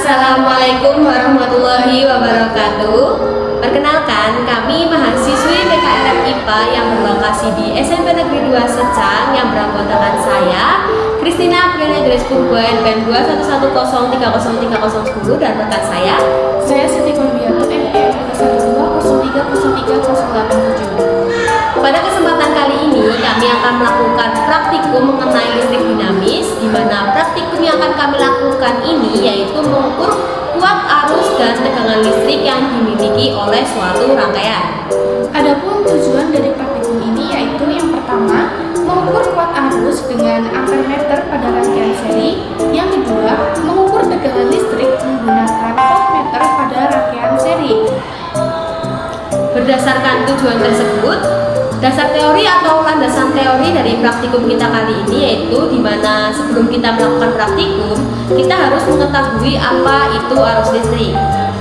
Assalamualaikum warahmatullahi wabarakatuh. Perkenalkan, kami mahasiswi PKRM IPA yang berlokasi di SMP Negeri 2 Secang yang beranggotakan saya, Christina Apriana Grace Purba NPM 21103030010 dan rekan saya Siti Korbiato NPM 21203030807. Pada kesempatan kali ini, kami akan melakukan praktikum mengenai listrik dinamis, di mana praktikum yang akan kami lakukan ini yaitu mengukur kuat arus dan tegangan listrik yang dimiliki oleh suatu rangkaian. Adapun tujuan dari praktikum ini yaitu yang pertama, mengukur kuat arus dengan ampermeter pada rangkaian seri. Yang kedua, mengukur tegangan listrik menggunakan voltmeter pada rangkaian seri. Berdasarkan tujuan tersebut, dasar teori atau landasan teori dari praktikum kita kali ini yaitu di mana sebelum kita melakukan praktikum, kita harus mengetahui apa itu arus listrik.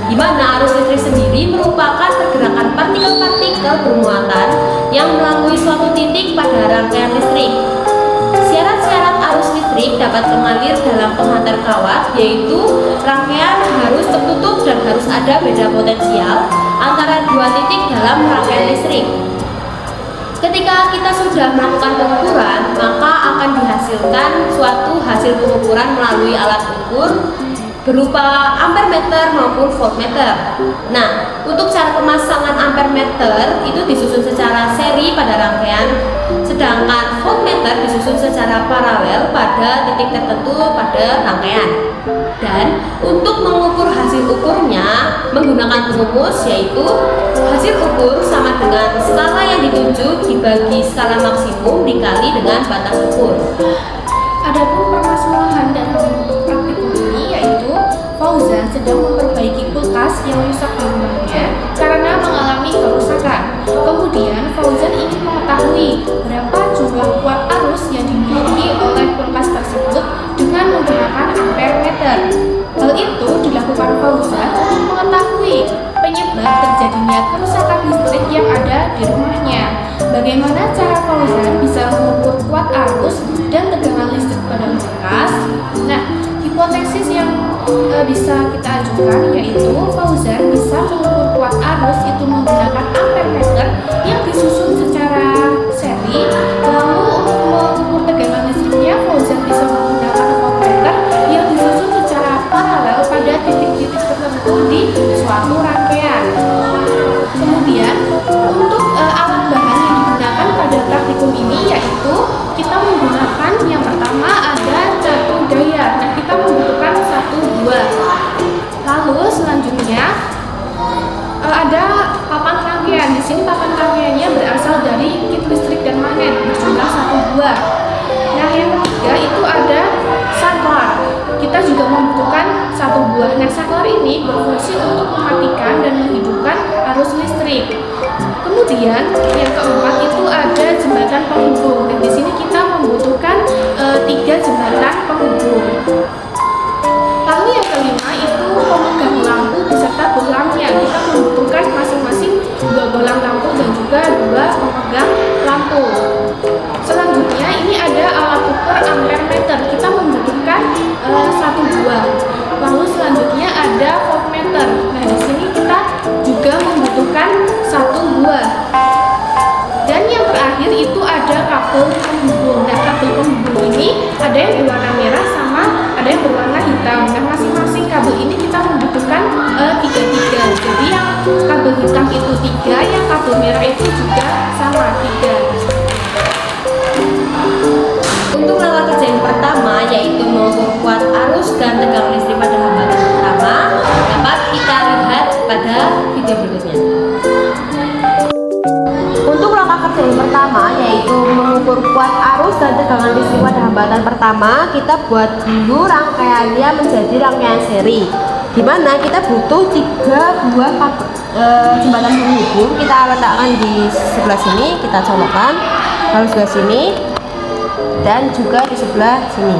Di mana arus listrik sendiri merupakan pergerakan partikel-partikel bermuatan yang melalui suatu titik pada rangkaian listrik. Syarat-syarat arus listrik dapat mengalir dalam penghantar kawat, yaitu rangkaian harus tertutup dan harus ada beda potensial antara dua titik dalam rangkaian listrik. Ketika kita sudah melakukan pengukuran, maka akan dihasilkan suatu hasil pengukuran melalui alat ukur berupa ampermeter maupun voltmeter. Nah, untuk cara pemasangan ampermeter itu disusun secara seri pada rangkaian, sedangkan voltmeter disusun secara paralel pada titik tertentu pada rangkaian. Dan untuk mengukur hasil ukurnya menggunakan perumus, yaitu hasil ukur sama dengan skala yang dituju dibagi skala maksimum dikali dengan batas ukur. Adapun permasalahan dalam praktikum ini yaitu Fauzan sedang memperbaiki kulkas yang rusak di rumahnya karena mengalami kerusakan. Kemudian Fauzan ingin mengetahui berapa jumlah kuat arus yang dimiliki oleh kulkas tersebut dengan menggunakan ampermeter. Hal itu dilakukan Fauzan untuk mengetahui penyebab terjadinya kerusakan listrik yang ada di rumahnya. Bagaimana cara Fauzan bisa mengukur kuat arus dan tegangan listrik pada kulkas? Nah, hipotesis yang bisa kita ajukan yaitu Fauzan bisa mengukur kuat arus itu menggunakan ampermeter yang disusun secara seri. Lalu untuk mengukur tegangan listriknya, Fauzan bisa menggunakan voltmeter yang disusun secara paralel pada titik-titik tertentu di suatu rangkaian. Kemudian untuk alat bahan yang digunakan pada praktikum ini yaitu kita menggunakan yang pertama ada catu daya. Nah, kita membutuhkan 1 buah. Lalu selanjutnya ada papan rangkaian. Di sini papan rangkaiannya berasal dari kit listrik dan magnet berjumlah 1 buah. Nah, yang ketiga itu ada saklar. Kita juga membutuhkan 1 buah. Nah, saklar ini berfungsi untuk mematikan dan menghidupkan arus listrik. Kemudian yang keempat itu ada jembatan penghubung. Dan di sini kita membutuhkan 3 jembatan penghubung. Lalu yang kelima itu pemegang lampu beserta bohlamnya. Kita membutuhkan masing-masing 2 bohlam lampu dan juga 2 pemegang lampu. Selanjutnya ini ada alat ukur ampermeter. Kita membutuhkan 1 buah. Lalu selanjutnya ada voltmeter. Nah, di sini kita juga membutuhkan 1 buah. Dan yang terakhir itu ada kabel penghubung. Nah, kabel penghubung ini ada yang berwarna merah sama ada yang berwarna hitam. Nah, masing-masing kabel ini kita membutuhkan 3. Jadi yang kabel hitam itu 3, yang kabel merah itu juga sama 3. Untuk langkah kerja yang pertama yaitu mengukur kuat arus dan tegangan listrik pada hambatan pertama dapat kita lihat pada video berikutnya. Untuk langkah kerja yang pertama yaitu mengukur kuat arus dan tegangan listrik pada hambatan pertama, kita buat dulu rangkaiannya menjadi rangkaian seri, di mana kita butuh 3 buah jembatan penghubung. Kita letakkan di sebelah sini, kita colokkan, lalu sebelah sini dan juga di sebelah sini.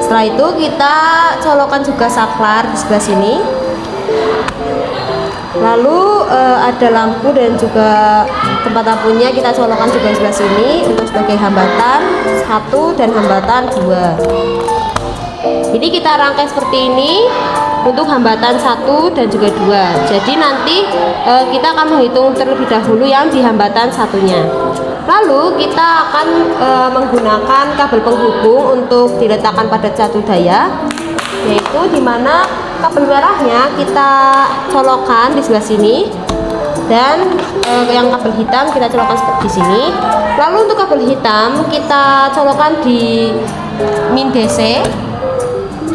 Setelah itu kita colokkan juga saklar di sebelah sini. Lalu ada lampu dan juga tempat lampunya kita colokkan juga di sebelah sini untuk sebagai hambatan 1 dan hambatan 2. Ini kita rangkai seperti ini untuk hambatan 1 dan juga 2. Jadi nanti kita akan menghitung terlebih dahulu yang di hambatan satunya. Lalu kita akan menggunakan kabel penghubung untuk diletakkan pada satu daya, yaitu dimana kabel merahnya kita colokkan di sebelah sini, dan yang kabel hitam kita colokkan seperti sini. Lalu untuk kabel hitam kita colokkan di min DC,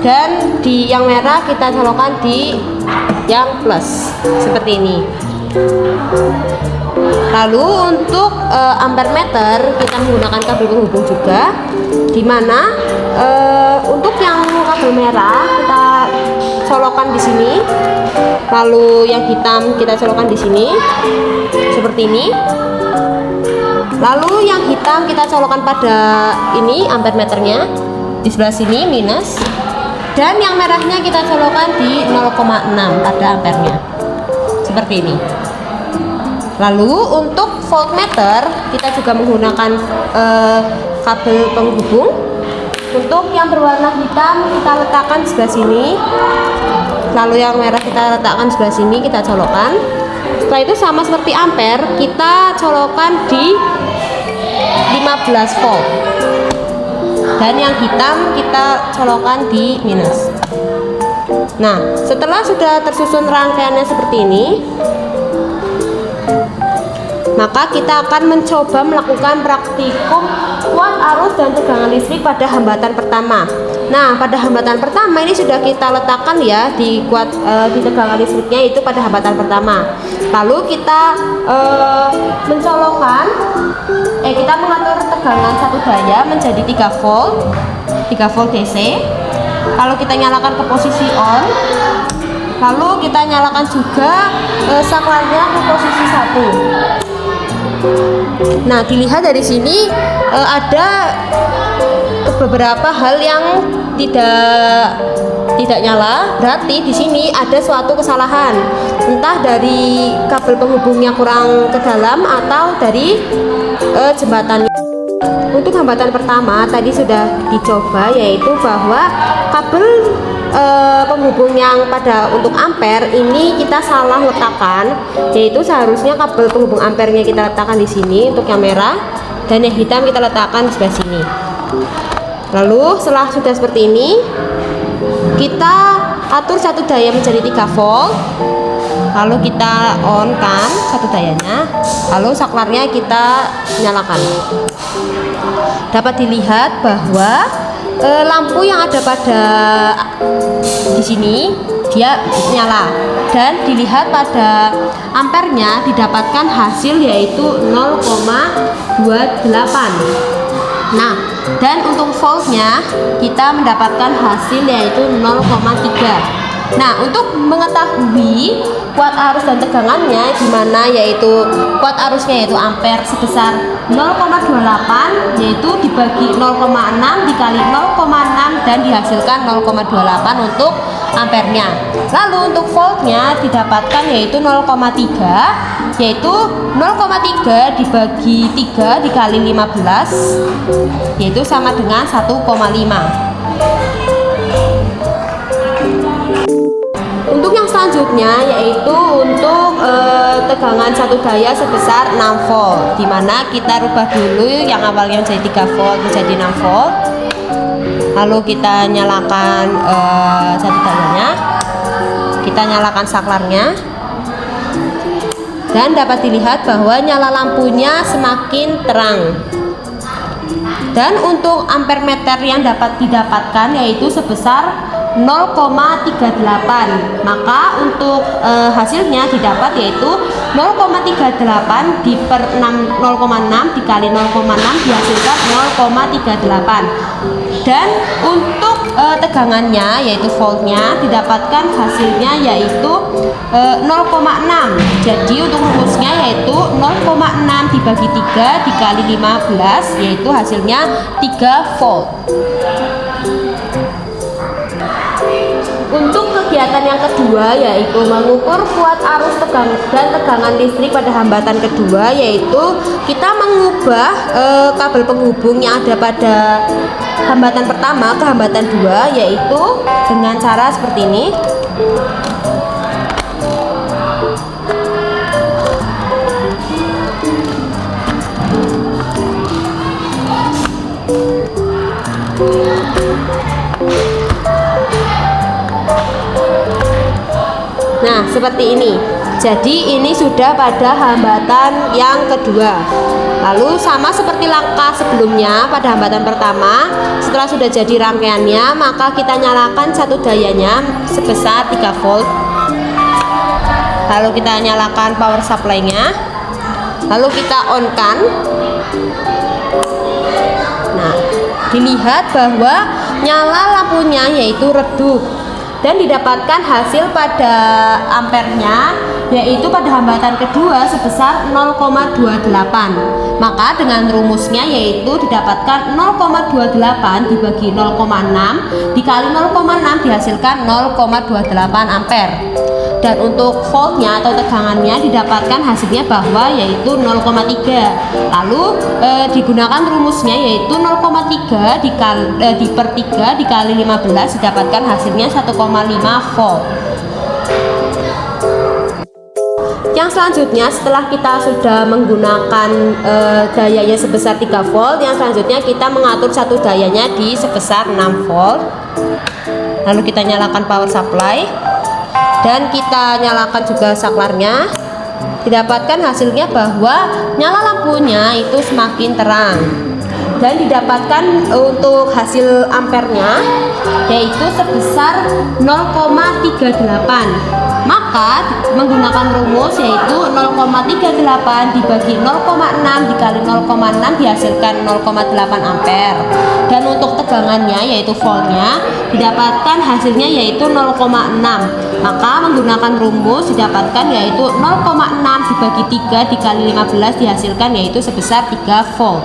dan di yang merah kita colokkan di yang plus seperti ini. Lalu untuk ampere meter kita menggunakan kabel penghubung juga, dimana untuk yang kabel merah kita colokkan di sini, lalu yang hitam kita colokkan di sini seperti ini. Lalu yang hitam kita colokkan pada ini ampere meternya di sebelah sini minus, dan yang merahnya kita colokkan di 0,6 pada ampernya seperti ini. Lalu untuk voltmeter kita juga menggunakan kabel penghubung. Untuk yang berwarna hitam kita letakkan sebelah sini, lalu yang merah kita letakkan sebelah sini, kita colokkan. Setelah itu sama seperti ampere, kita colokkan di 15 volt, dan yang hitam kita colokkan di minus. Nah, setelah sudah tersusun rangkaiannya seperti ini, maka kita akan mencoba melakukan praktikum kuat arus dan tegangan listrik pada hambatan pertama. Nah, pada hambatan pertama ini sudah kita letakkan ya di tegangan listriknya, itu pada hambatan pertama. Lalu kita kita mengatur tegangan satu daya menjadi 3 volt DC. Lalu kita nyalakan ke posisi on. Lalu kita nyalakan juga saklarnya ke posisi 1. Nah, dilihat dari sini ada beberapa hal yang tidak nyala. Berarti di sini ada suatu kesalahan, entah dari kabel penghubungnya kurang ke dalam atau dari jembatannya. Untuk hambatan pertama tadi sudah dicoba, yaitu bahwa kabel penghubung yang untuk ampere ini kita salah letakkan, yaitu seharusnya kabel penghubung ampernya kita letakkan di sini untuk yang merah, dan yang hitam kita letakkan di sebelah sini. Lalu setelah sudah seperti ini, kita atur satu daya menjadi 3 volt. Lalu kita on kan satu dayanya, lalu saklarnya kita nyalakan. Dapat dilihat bahwa lampu yang ada pada di sini dia nyala, dan dilihat pada ampernya didapatkan hasil yaitu 0,28. Nah, dan untuk voltnya kita mendapatkan hasil yaitu 0,3. Nah, untuk mengetahui kuat arus dan tegangannya gimana, yaitu kuat arusnya yaitu ampere sebesar 0,28, yaitu dibagi 0,6 dikali 0,6 dan dihasilkan 0,28 untuk ampernya. Lalu untuk voltnya didapatkan yaitu 0,3, yaitu 0,3 dibagi 3 dikali 15, yaitu sama dengan 1,5. Untuk yang selanjutnya yaitu untuk tegangan satu daya sebesar 6 volt, dimana kita rubah dulu yang awalnya menjadi 3 volt menjadi 6 volt. Lalu kita nyalakan satu dayanya, kita nyalakan saklarnya, dan dapat dilihat bahwa nyala lampunya semakin terang. Dan untuk ampere meter yang dapat didapatkan yaitu sebesar 0,38. Maka untuk hasilnya didapat yaitu 0,38 per 0,6 dikali 0,6 dihasilkan 0,38. Dan untuk tegangannya yaitu voltnya didapatkan hasilnya yaitu 0,6. Jadi untuk rumusnya yaitu 0,6 dibagi 3 dikali 15, yaitu hasilnya 3 volt. Untuk kegiatan yang kedua yaitu mengukur kuat arus dan tegangan listrik pada hambatan kedua, yaitu kita mengubah kabel penghubung yang ada pada hambatan pertama ke hambatan dua, yaitu dengan cara seperti ini. Nah, seperti ini. Jadi ini sudah pada hambatan yang kedua. Lalu sama seperti langkah sebelumnya pada hambatan pertama, setelah sudah jadi rangkaiannya, maka kita nyalakan satu dayanya sebesar 3 volt. Lalu kita nyalakan power supply-nya. Lalu kita on-kan. Nah, dilihat bahwa nyala lampunya yaitu redup dan didapatkan hasil pada ampernya yaitu pada hambatan kedua sebesar 0,28. Maka dengan rumusnya yaitu didapatkan 0,28 dibagi 0,6 dikali 0,6 dihasilkan 0,28 ampere. Dan untuk voltnya atau tegangannya didapatkan hasilnya bahwa yaitu 0,3. Lalu digunakan rumusnya yaitu 0,3 per 3 dikali 15 didapatkan hasilnya 1,5 volt. Yang selanjutnya setelah kita sudah menggunakan dayanya sebesar 3 volt, yang selanjutnya kita mengatur satu dayanya di sebesar 6 volt. Lalu kita nyalakan power supply dan kita nyalakan juga saklarnya. Didapatkan hasilnya bahwa nyala lampunya itu semakin terang dan didapatkan untuk hasil ampernya yaitu sebesar 0,38. Maka menggunakan rumus yaitu 0,38 dibagi 0,6 dikali 0,6 dihasilkan 0,8 ampere. Dan untuk tegangannya yaitu voltnya didapatkan hasilnya yaitu 0,6. Maka menggunakan rumus didapatkan yaitu 0,6 dibagi 3 dikali 15 dihasilkan yaitu sebesar 3 volt.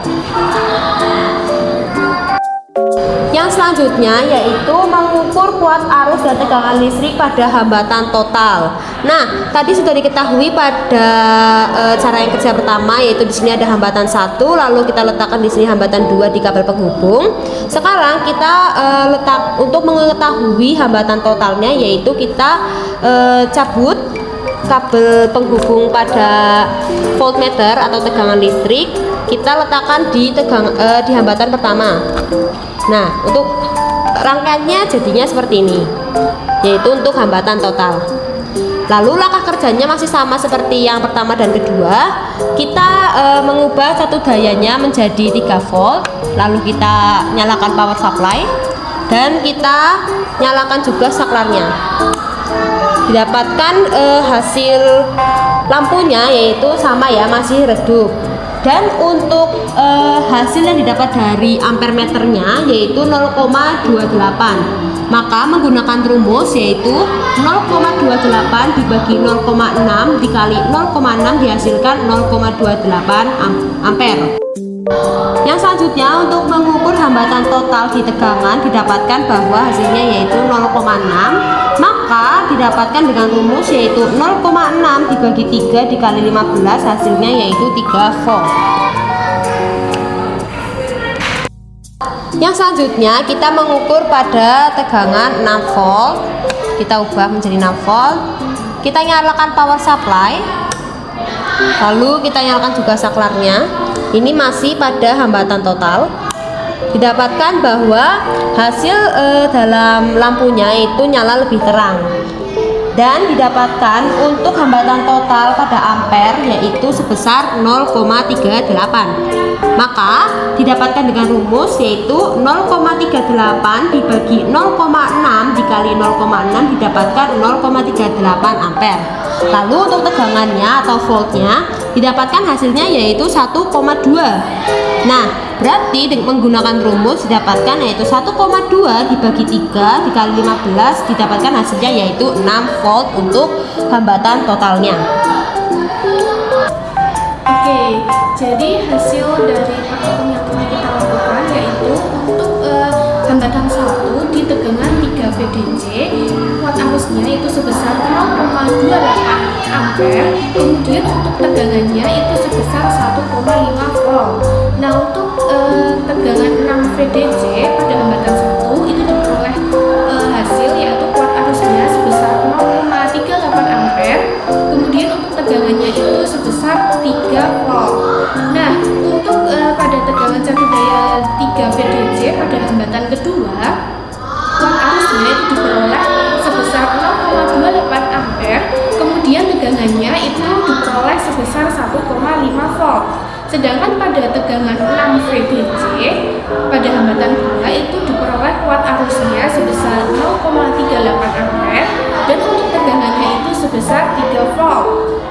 Yang selanjutnya yaitu mengukur kuat arus dan tegangan listrik pada hambatan total. Nah, tadi sudah diketahui pada cara yang kerja pertama yaitu di sini ada hambatan 1, lalu kita letakkan di sini hambatan 2 di kabel penghubung. Sekarang kita letak untuk mengetahui hambatan totalnya yaitu kita cabut kabel penghubung pada voltmeter atau tegangan listrik, kita letakkan di hambatan pertama. Nah, untuk rangkaiannya jadinya seperti ini, yaitu untuk hambatan total. Lalu langkah kerjanya masih sama seperti yang pertama dan kedua. Kita mengubah satu dayanya menjadi 3 volt. Lalu kita nyalakan power supply dan kita nyalakan juga saklarnya. Didapatkan hasil lampunya yaitu sama ya, masih redup. Dan untuk hasil yang didapat dari ampermeternya yaitu 0,28. Maka menggunakan rumus yaitu 0,28 dibagi 0,6 dikali 0,6 dihasilkan 0,28 ampere. Yang selanjutnya untuk mengukur hambatan total di tegangan didapatkan bahwa hasilnya yaitu 0,6. Maka didapatkan dengan rumus yaitu 0,6 dibagi 3 dikali 15 hasilnya yaitu 3 volt. Yang selanjutnya kita mengukur pada tegangan 6 volt. Kita ubah menjadi 6 volt. Kita nyalakan power supply. Lalu kita nyalakan juga saklarnya. Ini masih pada hambatan total. Didapatkan bahwa hasil dalam lampunya itu nyala lebih terang. Dan didapatkan untuk hambatan total pada ampere yaitu sebesar 0,38. Maka didapatkan dengan rumus yaitu 0,38 dibagi 0,6 dikali 0,6 didapatkan 0,38 ampere. Lalu untuk tegangannya atau voltnya didapatkan hasilnya yaitu 1,2. Nah, berarti menggunakan rumus didapatkan yaitu 1,2 dibagi 3 dikali 15 didapatkan hasilnya yaitu 6 volt untuk hambatan totalnya. Oke, jadi hasil dari praktikum yang telah kita lakukan yaitu untuk hambatan 1 di tegangan 3 VDC, kuat arusnya itu sebesar 0,28 ampere, kemudian untuk tegangannya itu sebesar 1,5 volt. Nah, untuk tegangan 6 VDC pada hambatan 1 itu diperoleh hasil yaitu kuat arusnya sebesar 0,38 ampere, kemudian untuk tegangannya itu sebesar 3 volt. Nah, untuk pada tegangan satu daya 3 VDC pada hambatan kedua, kuat arusnya itu diperoleh sebesar 0,28 ampere, kemudian tegangannya itu diperoleh sebesar 1,5 volt. Sedangkan pada tegangan 6 VDC pada hambatan 2 itu diperoleh kuat arusnya sebesar 0,38 ampere dan untuk tegangannya itu sebesar 3 volt.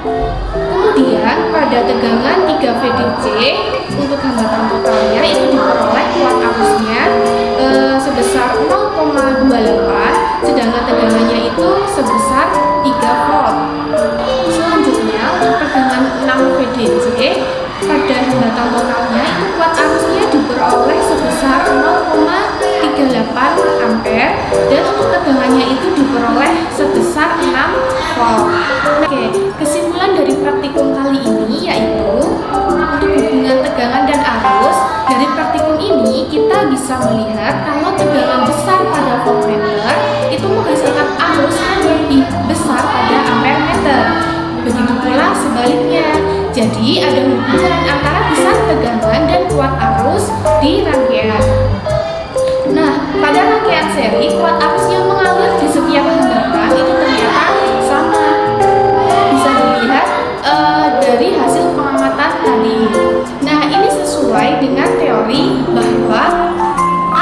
Kemudian pada tegangan 3 VDC untuk hambatan totalnya itu diperoleh kuat arusnya sebesar 0,28, sedangkan tegangannya itu sebesar 3 volt. Selanjutnya untuk tegangan 6 VDC pada hambatan totalnya itu kuat arusnya diperoleh sebesar 0,38 ampere dan untuk tegangannya itu diperoleh sebesar 6 volt. Oke, kesimpulan dari praktikum kali ini yaitu untuk hubungan tegangan dan arus. Dari praktikum ini kita bisa melihat kalau tegangan besar pada voltmeter itu menghasilkan arus yang lebih besar pada ampere meter. Begitu pula sebaliknya. Jadi ada hubungan antara besar tegangan dan kuat arus di rangkaian. Nah, pada rangkaian seri kuat arus yang mengalir di setiap hambatan itu ternyata sama. Bisa dilihat dari hasil pengamatan tadi. Nah, ini sesuai dengan teori bahwa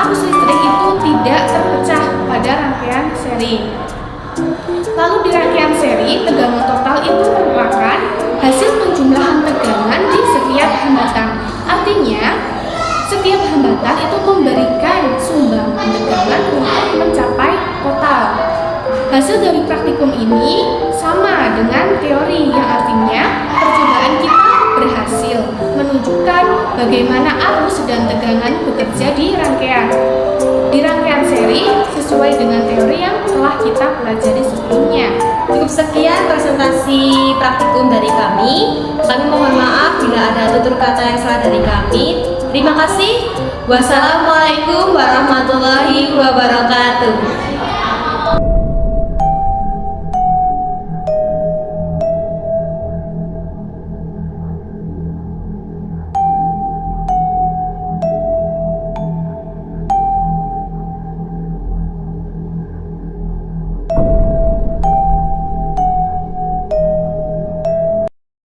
arus listrik itu tidak terpecah pada rangkaian seri. Lalu di rangkaian seri, tegangan total itu merupakan hasil penjumlahan tegangan di setiap hambatan. Artinya, setiap hambatan itu memberikan sumbangan tegangan untuk mencapai total. Hasil dari praktikum ini sama dengan teori, yang artinya percobaan kita berhasil menunjukkan bagaimana arus dan tegangan bekerja di rangkaian. Di rangkaian seri sesuai dengan teori yang telah kita pelajari sebelumnya. Cukup sekian presentasi praktikum dari kami. Kami mohon maaf bila ada tutur kata yang salah dari kami. Terima kasih. Wassalamualaikum warahmatullahi wabarakatuh.